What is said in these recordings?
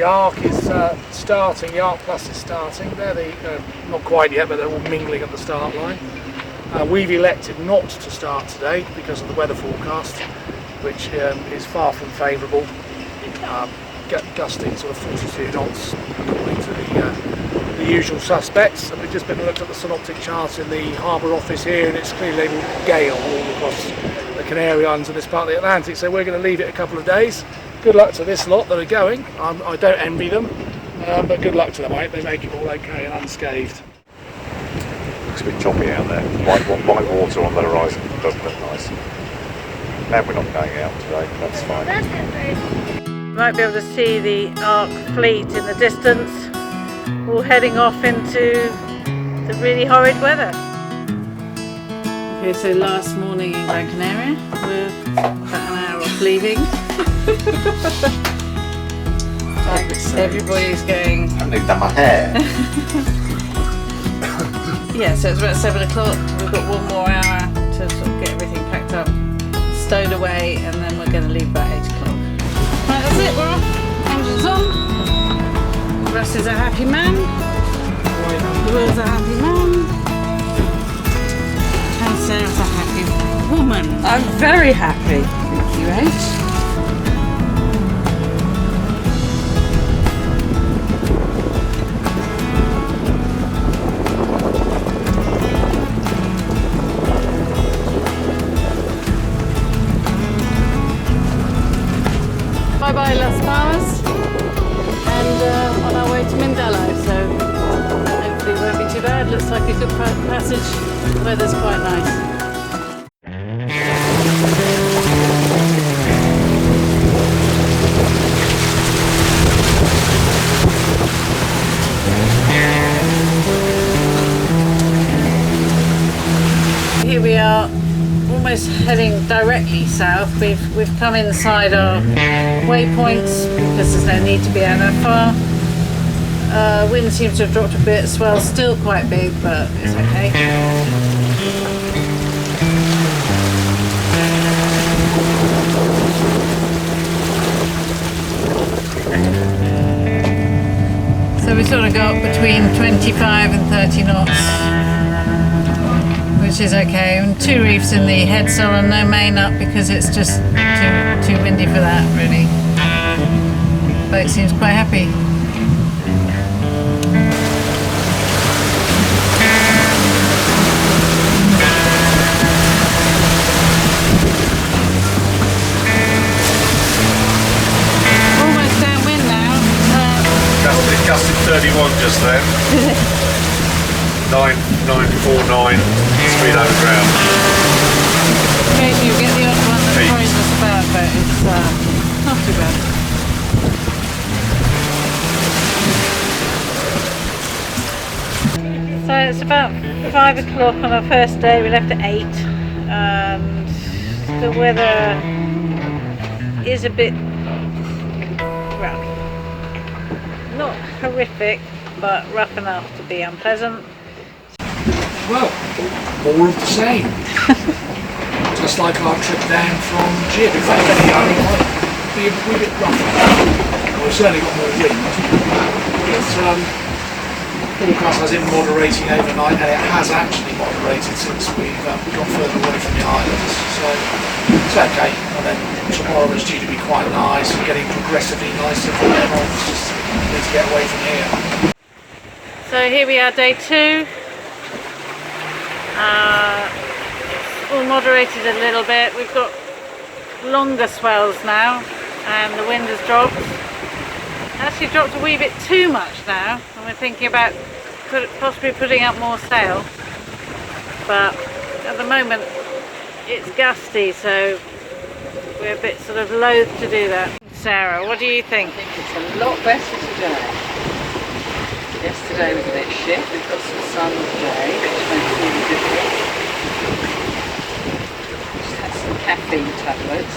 The Arc is starting, the Arc Plus is starting. They're not quite yet, but they're all mingling at the start line. We've elected not to start today because of the weather forecast, which is far from favourable. Gusting sort of 42 knots according to the usual suspects. And we've just been and looked at the synoptic charts in the harbour office here, and it's clearly labelled gale all across the Canary Islands and this part of the Atlantic. So we're going to leave it a couple of days. Good luck to this lot that are going. I don't envy them, but good luck to them. I hope they make it all okay and unscathed. Looks a bit choppy out there. White water on the horizon doesn't look nice. And we're not going out today, that's fine. You might be able to see the Arc fleet in the distance, all heading off into the really horrid weather. Okay, so last morning in Gran Canaria, we're about an hour off leaving. Everybody's going. I haven't even done my hair. Yeah, so it's about 7 o'clock. We've got one more hour to sort of get everything packed up, stowed away, and then we're going to leave about 8 o'clock. Right, that's it, we're off. Engines on. Russ is a happy man. Will's a happy man. And Sarah's a happy woman. I'm very happy. Thank you, H. Bye-bye Las Palmas, and on our way to Mindelo, so hopefully it won't be too bad. Looks like a good passage, the weather's quite nice. Here we are, almost heading directly south. We've come inside our waypoints because there's no need to be out that far. Wind seems to have dropped a bit, swell's still quite big, but it's okay. So we sort of got between 25 and 30 knots. Which is okay, and 2 reefs in the headsail and no main up because it's just too windy for that, really. Boat seems quite happy. Almost downwind now. Gusted 31 just then. 949 speed over ground. Occasionally you get the odd one that worries us about, but it's not too bad. So it's about 5 o'clock on our first day. We left at 8, and the weather is a bit, well, not horrific, but rough enough to be unpleasant. Well, more of the same. Just like our trip down from Jib. In fact, anything might be a wee bit rougher. We've certainly got more wind. But forecast has been moderating overnight, and it has actually moderated since we've got further away from the islands. So it's okay. And then tomorrow is due to be quite nice and getting progressively nicer from then on. Just need to get away from here. So here we are, day 2. It's all moderated a little bit. We've got longer swells now, and the wind has dropped. Actually dropped a wee bit too much now, and we're thinking about possibly putting up more sail. But at the moment it's gusty, so we're a bit sort of loath to do that. Sarah, what do you think? I think it's a lot better today. Yesterday was a bit shit. We've got some sun today, which makes really difference. Just had some caffeine tablets.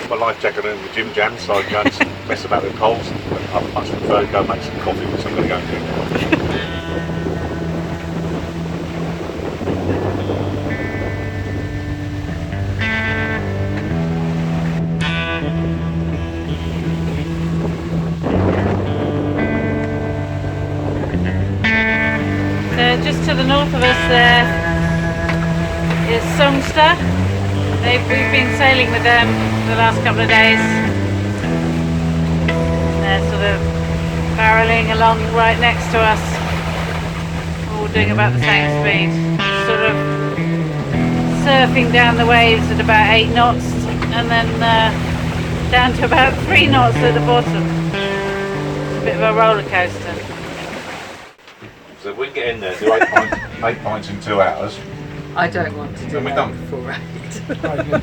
My life jacket in the gym jam, so I can go and mess about with poles. I much prefer to go and make some coffee, which I'm going to go and do. to the north of us there is Songster. We've been sailing with them the last couple of days. They're sort of barreling along right next to us, all doing about the same speed, sort of surfing down the waves at about 8 knots and then down to about 3 knots at the bottom. It's a bit of a roller coaster. So if we can get in there, do 8 pints in 2 hours. I don't want to do Then we're that done. before 8. Very good.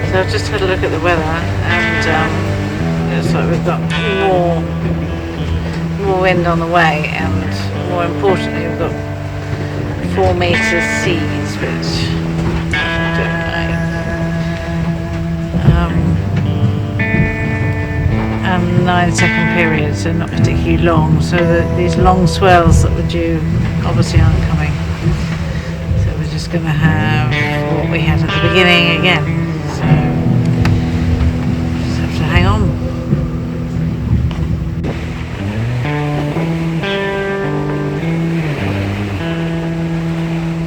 So I've just had a look at the weather, and looks like we've got more wind on the way, and more importantly we've got 4 metres seas, which I don't know. And 9-second periods, so not particularly long, so that these long swells that were due obviously aren't coming. So we're just going to have what we had at the beginning again. So just have to hang on.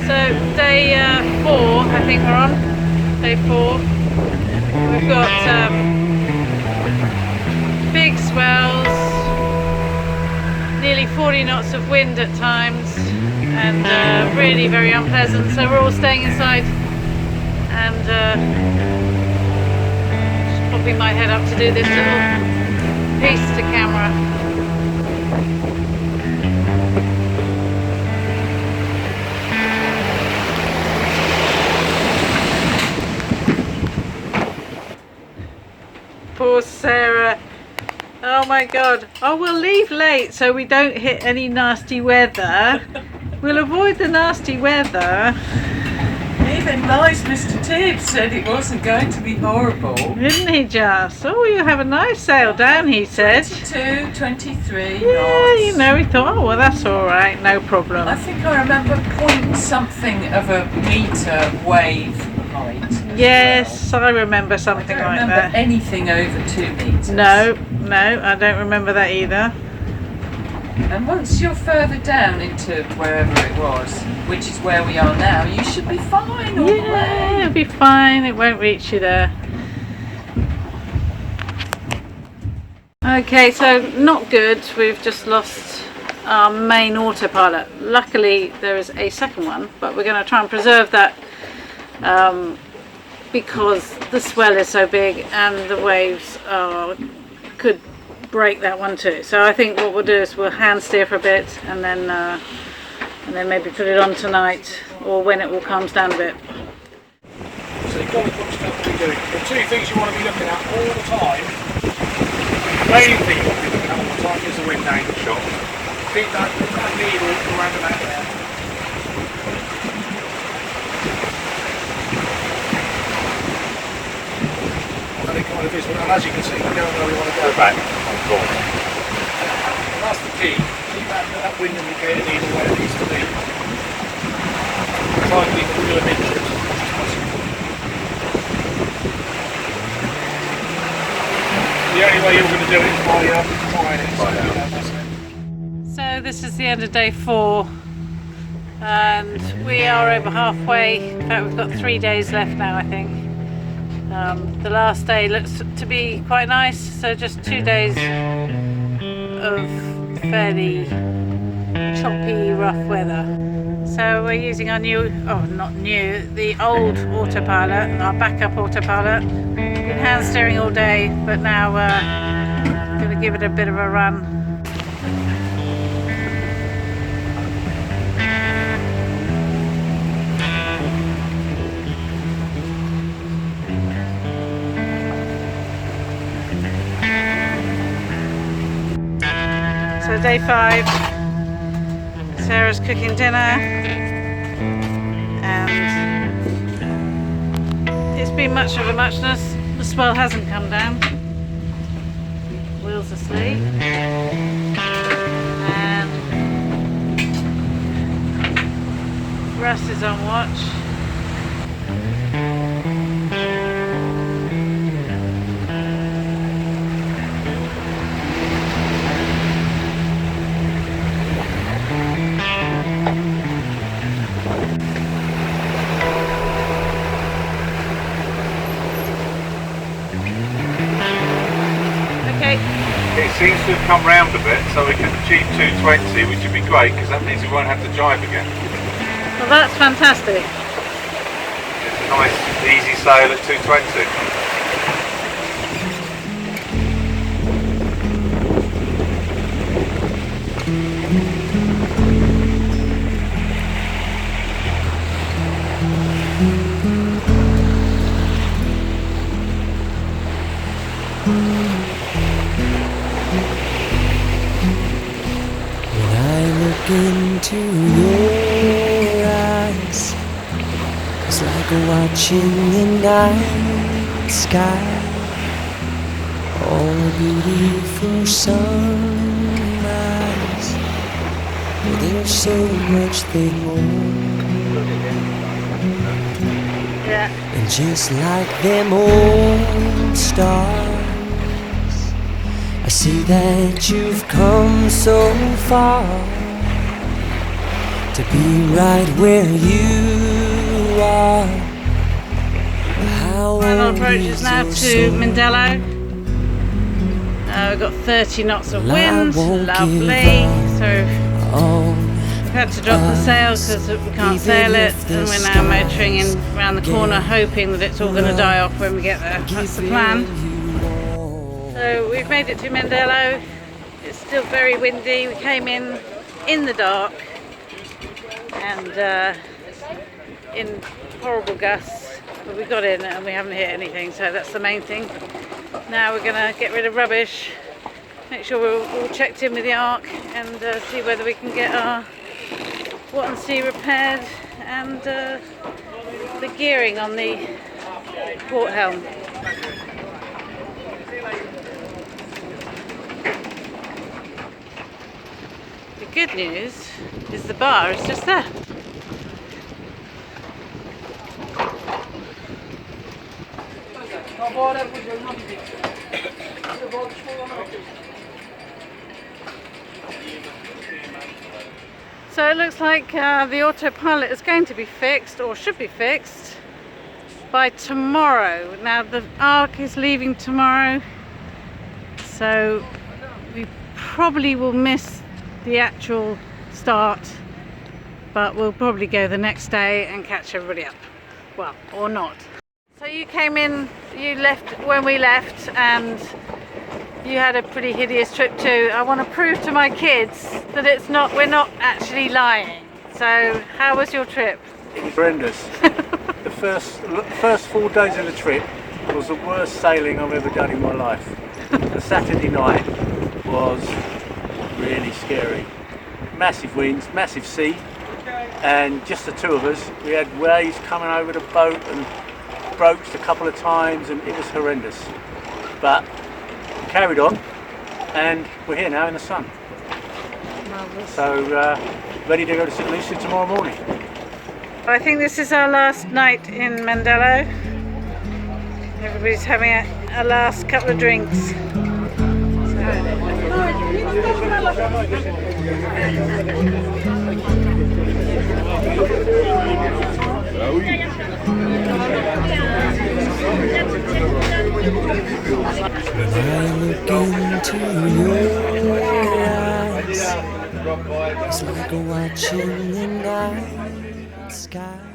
So day 4, I think we're on. Day 4. We've got big swells, nearly 40 knots of wind at times, and really very unpleasant. So we're all staying inside, and just popping my head up to do this little piece to camera. Poor Sarah. Oh my god. Oh, we'll leave late so we don't hit any nasty weather. We'll avoid the nasty weather. Even nice Mr. Tibbs said it wasn't going to be horrible. Didn't he just? Oh, you have a nice sail down, he said. 22, 23 Yeah, knots. you know, he thought, oh well, that's alright, no problem. I think I remember point something of a metre wave height. Yes, I remember I something don't like remember that. anything over 2 metres. No, I don't remember that either. And once you're further down into wherever it was, which is where we are now, you should be fine all the Yeah, way. it'll be fine, it won't reach you there. Okay, so not good, we've just lost our main autopilot. Luckily there is a second one, but we're going to try and preserve that because the swell is so big and the waves could break that one too. So I think what we'll do is we'll hand steer for a bit and then maybe put it on tonight or when it all calms down a bit. So you've got to put stuff to be doing. The 2 things you want to be looking at all the time, the main thing you want to be looking at all the time is the wind angle shot. Keep that needle around about there. And it kind of is, and as you can see, we don't know where we want to go. Go back on board. And that's the key. Keep that wind indicator needle where it needs to be. Try and keep it within an inch as much as possible. The only way you're going to do it is by trying it. That's it. So this is the end of day 4 and we are over halfway. In fact, we've got 3 days left now, I think. The last day looks to be quite nice, so just 2 days of fairly choppy, rough weather. So we're using our the old autopilot, our backup autopilot. Been hand steering all day, but now we're going to give it a bit of a run. So day 5, Sarah's cooking dinner, and it's been much of a muchness. The swell hasn't come down, Mindele's asleep. And Russ is on watch. It seems to have come round a bit, so we can achieve 220, which would be great because that means we won't have to drive again. Well, that's fantastic. It's a nice, easy sail at 220. Into your eyes, it's like watching the night sky, all a beautiful sunrise. But there's so much they hold, and just like them old stars, I see that you've come so far to be right where you are. Final approach is now to Mindelo. We've got 30 knots of wind, lovely. So we've had to drop the sail because we can't sail it, and we're now motoring in around the corner hoping that it's all going to die off when we get there. That's the plan. So we've made it to Mindelo. It's still very windy. We came in the dark and in horrible gusts, but we got in and we haven't hit anything, so that's the main thing. Now we're going to get rid of rubbish, make sure we're all checked in with the ark, and see whether we can get our what and see repaired and the gearing on the port helm. The good news is the bar is just there. So it looks like the autopilot is going to be fixed, or should be fixed, by tomorrow. Now the Ark is leaving tomorrow, so we probably will miss the actual start, but we'll probably go the next day and catch everybody up. Well, or not. So you came in, you left when we left, and you had a pretty hideous trip too. I want to prove to my kids that we're not actually lying. So how was your trip? It was horrendous. The first 4 days of the trip was the worst sailing I've ever done in my life. The Saturday night was really scary. Massive winds, massive sea, and just the two of us. We had waves coming over the boat and broached a couple of times, and it was horrendous. But we carried on, and we're here now in the sun. Marvellous. So ready to go to St. Lucia tomorrow morning. I think this is our last night in Mindelo. Everybody's having a last couple of drinks. I look into your eyes, it's like watching the night sky.